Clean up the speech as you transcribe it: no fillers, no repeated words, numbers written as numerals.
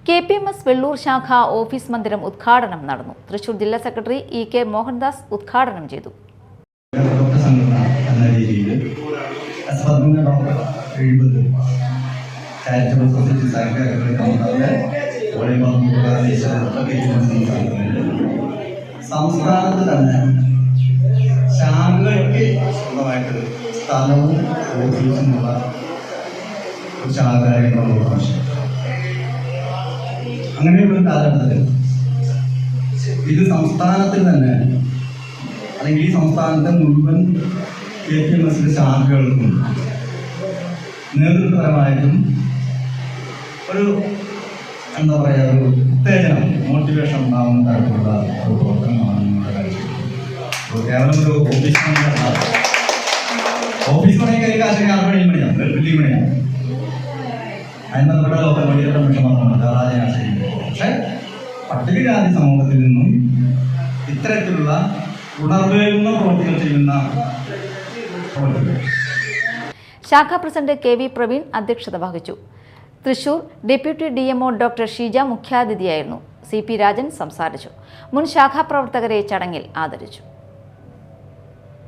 KPMS Vellur ശാഖ office മന്ദിരം ഉദ്ഘാടനം നടന്നു. തൃശൂർ ജില്ലാ സെക്രട്ടറി E.K. മോഹൻദാസ് ഉദ്ഘാടനം ചെയ്തു. സംസ്ഥാനത്ത് തന്നെ ശാഖകൾക്ക് സ്വന്തമായിട്ട് സ്ഥലവും ഓഫീസുമുള്ള ഒരു ശാഖയായിട്ടുള്ള അങ്ങനെയുള്ള കാലഘട്ടത്തിൽ ഇത് സംസ്ഥാനത്തിൽ തന്നെ അല്ലെങ്കിൽ ഈ സംസ്ഥാനത്തെ മുഴുവൻ KPMS ശാഖകൾക്കും നേതൃത്വപരമായിട്ടും ഒരു എന്താ പറയുക ഒരു ഉത്തേജനം മോട്ടിവേഷൻ ഉണ്ടാകുന്ന തരത്തിലുള്ള ഒരു പ്രവർത്തനമാണ് നിങ്ങളുടെ കാഴ്ച. കേവലം ഒരു ഓഫീസ് പണിയൊക്കെ കാശിന് 6 മണിയാണ് വെള്ളി മണിയാണ് അതിന് നമ്മുടെ ലോക്കൽ മണിയുടെ നിമിഷം മാത്രമല്ല പക്ഷെ പട്ടികജാതി സമൂഹത്തിൽ നിന്നും ഇത്തരത്തിലുള്ള ഉണർവേകുന്ന പ്രവർത്തികൾ ചെയ്യുന്ന പ്രവർത്തികൾ. ശാഖാ പ്രസിഡന്റ് KV പ്രവീൺ അധ്യക്ഷത വഹിച്ചു. Thrissur deputy DMO doctor Sheeja മുഖ്യാതിഥിയായിരുന്നു. CP രാജൻ സംസാരിച്ചു. മുൻ ശാഖാ പ്രവർത്തകരെ ചടങ്ങിൽ ആദരിച്ചു.